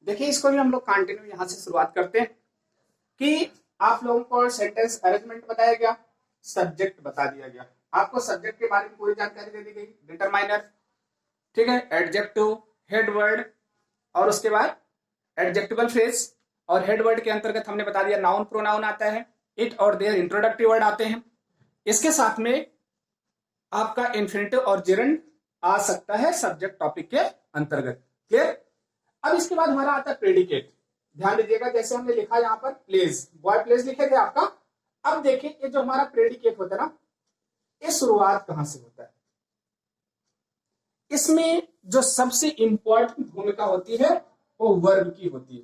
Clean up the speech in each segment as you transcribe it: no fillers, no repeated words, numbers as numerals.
देखिए इसको भी हम लोग कंटिन्यू यहां से शुरुआत करते हैं कि आप लोगों को सेंटेंस अरेंजमेंट बताया गया, सब्जेक्ट बता दिया गया, आपको सब्जेक्ट के बारे में पूरी जानकारी दे दी गई, डिटरमाइनर, ठीक है, एडजेक्टिव, हेड वर्ड, और उसके बाद एडजेक्टिवल फ्रेज, और हेड वर्ड के अंतर्गत हमने बता दिया नाउन प्रोनाउन आता है, इट और देयर इंट्रोडक्टिव वर्ड आते हैं, इसके साथ में आपका इन्फिनिटिव और जेरंड आ सकता है सब्जेक्ट टॉपिक के अंतर्गत। क्लियर? अब इसके बाद हमारा आता है प्रेडिकेट। ध्यान दीजिएगा, जैसे हमने लिखा यहाँ पर प्लेस, बॉय प्लेस लिखे थे आपका। अब देखिए ये जो हमारा प्रेडिकेट होता है ना, ये शुरुआत कहां से होता है? इसमें जो सबसे इंपॉर्टेंट भूमिका होती है वो वर्ब की होती है।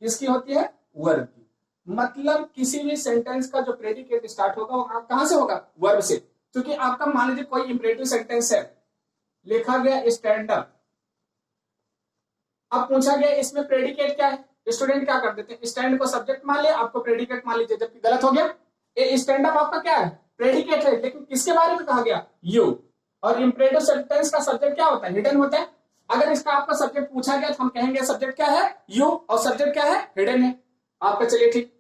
किसकी होती है? वर्ब की। मतलब किसी भी सेंटेंस का जो प्रेडिकेट स्टार्ट होगा वो कहां से होगा? वर्ब से। क्योंकि आपका मान लीजिए कोई इंपरेटिव सेंटेंस है, लिखा गया स्टैंड अप, अब पूछा गया इसमें प्रेडिकेट क्या है, स्टूडेंट क्या कर देते हैं, स्टैंड को सब्जेक्ट मान लिया, आपको प्रेडिकेट मान लीजिए, जबकि गलत हो गया। ये स्टैंड अप आपका क्या है? प्रेडिकेट है, लेकिन किसके बारे में कहा गया? यू। और इंपरेटिव सेंटेंस का सब्जेक्ट क्या होता है? हिडन होता है। अगर इसका आपका सब्जेक्ट पूछा गया तो हम कहेंगे सब्जेक्ट क्या है? यू, और सब्जेक्ट क्या है? हिडन है आपका। चलिए ठीक।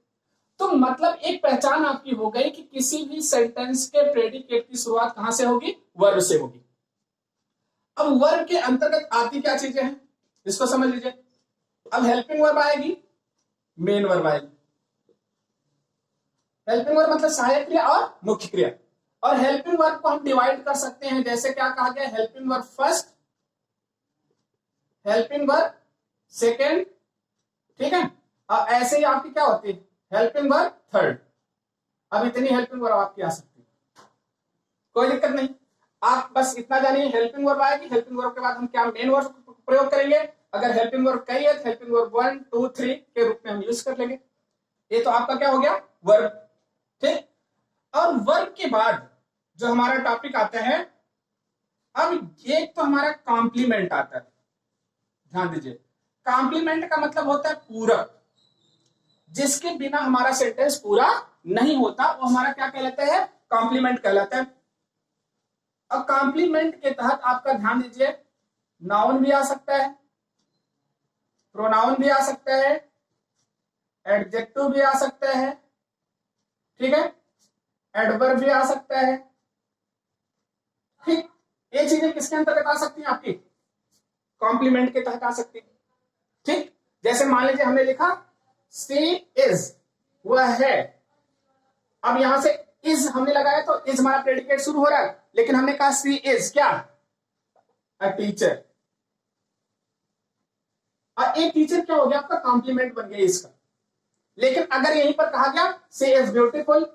तो मतलब एक पहचान आपकी हो गई कि किसी भी सेंटेंस के प्रेडिकेट की शुरुआत कहां से होगी? वर्ब से होगी। अब वर्ब के अंतर्गत आती क्या चीजें हैं, इसको समझ लीजिए। अब हेल्पिंग वर्ब आएगी, मेन वर्ब आएगी। हेल्पिंग वर्ब मतलब सहायक क्रिया और मुख्य क्रिया। और हेल्पिंग वर्ब को हम डिवाइड कर सकते हैं, जैसे क्या कहा गया? Helping verb first, helping verb second, ठीक है। अब ऐसे ही आपकी क्या होती है? Helping verb third. अब इतनी हेल्पिंग वर्ब आपकी आ सकती है, कोई दिक्कत नहीं। आप बस इतना जानिए, हेल्पिंग वर्ब आएगी, हेल्पिंग वर्ब के बाद हम क्या? मेन वर्ब प्रयोग करेंगे। अगर हेल्पिंग वर्ब कई है तो हेल्पिंग वर्ब 1 2 3 के रूप में हम यूज कर लेंगे। ये तो आपका क्या हो गया? वर्ब, ठीक। और वर्ब के बाद जो हमारा टॉपिक आता है, अब ये तो हमारा कॉम्प्लीमेंट आता है। ध्यान दीजिए, कॉम्प्लीमेंट का मतलब होता है पूरक, जिसके बिना हमारा सेंटेंस पूरा नहीं होता, वो हमारा क्या कहलाता है? कॉम्प्लीमेंट कहलाता है। अब कॉम्प्लीमेंट के तहत आपका ध्यान दीजिए, नाउन भी आ सकता है, प्रोनाउन भी आ सकता है, एडजेक्टिव भी आ सकता है, ठीक है, एडवर्ब भी आ सकता है, ठीक। ये चीजें किसके अंतर्गत आ सकती हैं? आपकी कॉम्प्लीमेंट के तहत आ सकती है, ठीक। जैसे मान लीजिए हमने लिखा सी इज, वह है। अब यहां से इज हमने लगाया तो इज हमारा प्रेडिकेट शुरू हो रहा है, लेकिन हमने कहा सी इज क्या? A teacher. और एक टीचर क्या हो गया? आपका कॉम्प्लीमेंट बन गया इसका। लेकिन अगर यहीं पर कहा गया सी इज ब्यूटीफुल,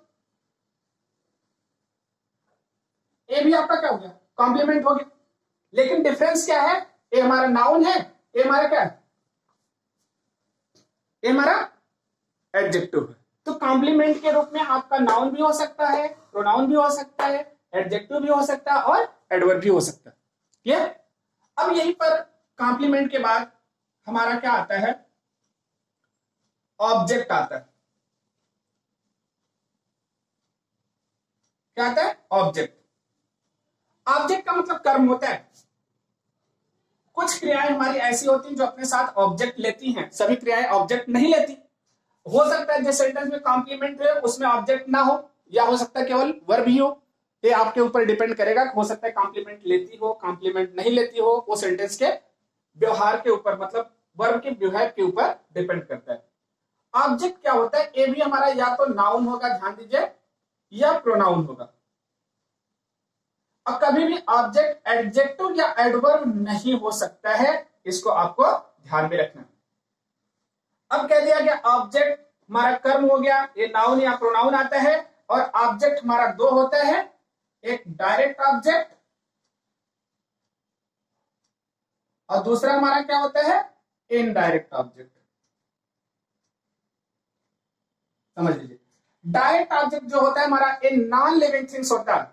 ये भी आपका क्या हो गया? कॉम्प्लीमेंट हो गया। लेकिन डिफरेंस क्या है? ये हमारा नाउन है, ये हमारा क्या है? ये हमारा एडजेक्टिव है। तो कॉम्प्लीमेंट के रूप में आपका नाउन भी हो सकता है, प्रोनाउन भी हो सकता है, एडजेक्टिव भी हो सकता है, और एडवर्ब भी हो सकता है। क्लियर? अब यहीं पर कॉम्प्लीमेंट के बाद हमारा क्या आता है? ऑब्जेक्ट आता है। क्या आता है? ऑब्जेक्ट। ऑब्जेक्ट का मतलब कर्म होता है। कुछ क्रियाएं हमारी ऐसी होती हैं जो अपने साथ ऑब्जेक्ट लेती हैं, सभी क्रियाएं ऑब्जेक्ट नहीं लेती। हो सकता है जिस सेंटेंस में कॉम्प्लीमेंट है उसमें ऑब्जेक्ट ना हो, या हो सकता है केवल वर्ब ही हो। ये आपके ऊपर डिपेंड करेगा। हो सकता है कॉम्प्लीमेंट लेती हो, कॉम्प्लीमेंट नहीं लेती हो, वो सेंटेंस के व्यवहार के ऊपर, मतलब वर्ब के बिहेव के ऊपर डिपेंड करता है। ऑब्जेक्ट क्या होता है? ये भी हमारा या तो नाउन होगा, ध्यान दीजिए, या प्रोनाउन होगा। अब कभी भी ऑब्जेक्ट एडजेक्टिव या एडवर्ब नहीं हो सकता है, इसको आपको ध्यान में रखना। अब कह दिया गया ऑब्जेक्ट हमारा कर्म हो गया, ये नाउन या प्रोनाउन आता है। और ऑब्जेक्ट हमारा दो होता है, एक डायरेक्ट ऑब्जेक्ट और दूसरा हमारा क्या होता है? Indirect object. समझ लीजिए, डायरेक्ट ऑब्जेक्ट जो होता है हमारा इन नॉन लिविंग थिंग्स होता है,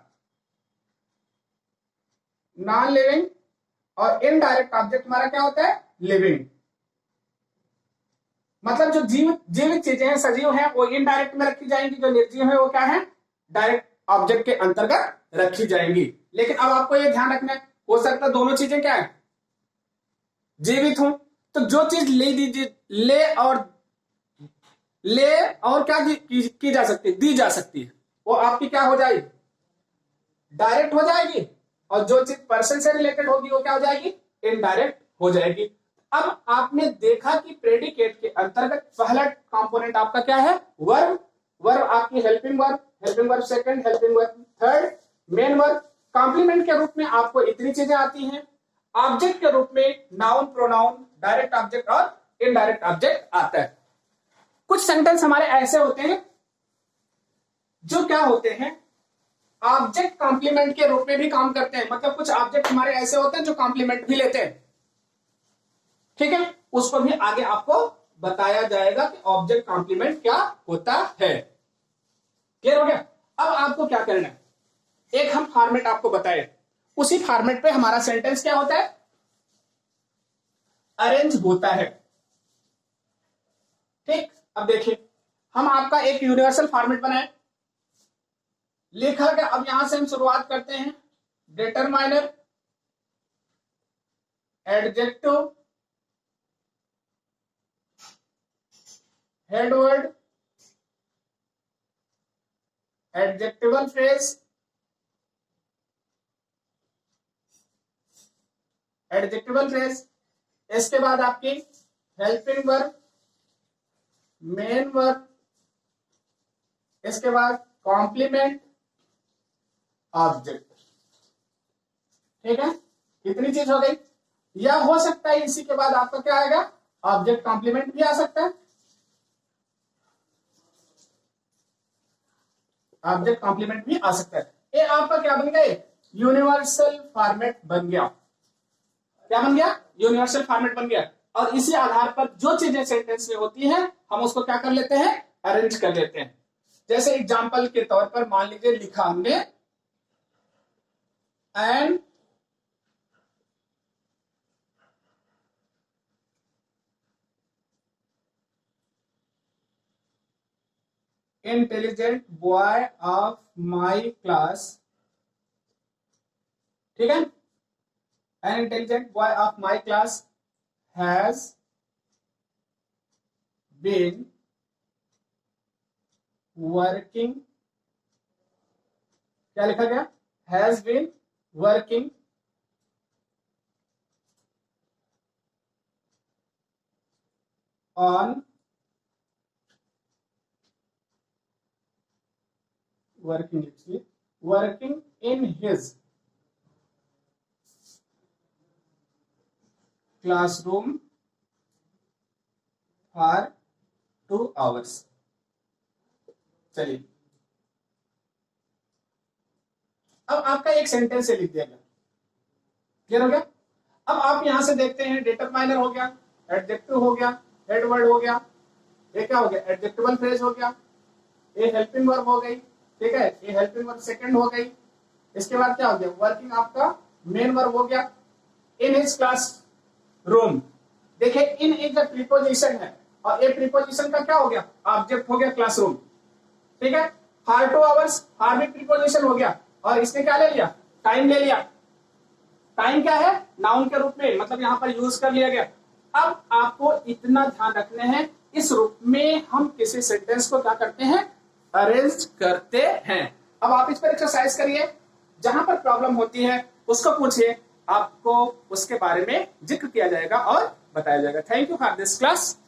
नॉन लिविंग। और इनडायरेक्ट ऑब्जेक्ट हमारा क्या होता है? लिविंग। मतलब जो जीवित चीजें हैं, सजीव हैं, वो इनडायरेक्ट में रखी जाएंगी, जो निर्जीव है वो क्या है? डायरेक्ट ऑब्जेक्ट के अंतर्गत रखी जाएंगी। लेकिन अब आपको ये ध्यान रखना है, हो सकता है दोनों चीजें क्या है? जीवित हो, तो जो चीज ले दीजिए, ले और क्या की जा सकती है, दी जा सकती है, वो आपकी क्या हो जाएगी, डायरेक्ट हो जाएगी। और जो चीज पर्सन से रिलेटेड होगी वो क्या हो जाएगी, इनडायरेक्ट हो जाएगी। अब आपने देखा कि प्रेडिकेट के अंतर्गत पहला कंपोनेंट आपका क्या है, वर्ब। वर्ब आपकी helping verb second, helping verb third, main verb. Complement के रूप में आपको इतनी चीजें आती हैं। ऑब्जेक्ट के रूप में नाउन, प्रोनाउन, डायरेक्ट ऑब्जेक्ट और इनडायरेक्ट ऑब्जेक्ट आता है। कुछ सेंटेंस हमारे ऐसे होते हैं जो क्या होते हैं, ऑब्जेक्ट कॉम्प्लीमेंट के रूप में भी काम करते हैं। मतलब कुछ ऑब्जेक्ट हमारे ऐसे होते हैं जो कॉम्प्लीमेंट भी लेते हैं, ठीक है। उसको भी आगे आपको बताया जाएगा कि ऑब्जेक्ट कॉम्प्लीमेंट क्या होता है। क्लियर हो गया। अब आपको क्या करना है, एक हम फॉर्मेट आपको बताए, उसी फॉर्मेट पे हमारा सेंटेंस क्या होता है, अरेंज होता है। ठीक, अब देखिए हम आपका एक यूनिवर्सल फॉर्मेट बनाए, लिखा गया। अब यहां से हम शुरुआत करते हैं, determiner, adjective, headword, adjectival phrase, adjectival phrase, इसके बाद आपकी हेल्पिंग वर्ब, मेन वर्ब, इसके बाद कॉम्प्लीमेंट, ऑब्जेक्ट। ठीक है, कितनी चीज हो गई। या हो सकता है इसी के बाद आपका क्या आएगा, ऑब्जेक्ट कॉम्प्लीमेंट भी आ सकता है, ऑब्जेक्ट कॉम्प्लीमेंट भी आ सकता है। ये आपका क्या बन गया, यूनिवर्सल फॉर्मेट बन गया। क्या बन गया, यूनिवर्सल फॉर्मेट बन गया। और इसी आधार पर जो चीजें सेंटेंस में होती हैं हम उसको क्या कर लेते हैं, अरेंज कर लेते हैं। जैसे एग्जांपल के तौर पर मान लीजिए लिखा हमने an intelligent boy of my class, ठीक है, an intelligent boy of my class has been working, क्या लिखा गया, has been working on working in his classroom for 2 hours। चलिए अब आपका एक सेंटेंस से लिख दिया गया, क्लियर हो गया। अब आप यहां से देखते हैं डिटरमाइनर हो गया, एडजेक्टिव हो गया, हेड वर्ड हो गया, ये क्या हो गया, एडजेक्टिवल फ्रेज हो गया, ये हेल्पिंग वर्ब हो गई, ठीक है, ये हेल्पिंग वर्ब सेकंड हो गई। इसके बाद क्या हो गया, वर्किंग आपका मेन वर्ब हो गया, इन हिज क्लास रूम। देखिए इन एक प्रीपोजिशन है और ये प्रीपोजिशन का क्या हो गया, ऑब्जेक्ट हो गया क्लासरूम, ठीक है। फॉर 2 आवर्स, फॉर भी प्रीपोजिशन हो गया और इसने क्या ले लिया, टाइम ले लिया। टाइम क्या है, नाउन के रूप में, मतलब यहां पर यूज कर लिया गया। अब आपको इतना ध्यान रखने हैं, इस रूप में हम किसी सेंटेंस को क्या करते हैं, अरेंज करते हैं। अब आप इस पर एक्सरसाइज करिए, जहां पर प्रॉब्लम होती है उसको पूछिए, आपको उसके बारे में जिक्र किया जाएगा और बताया जाएगा। Thank you for this class.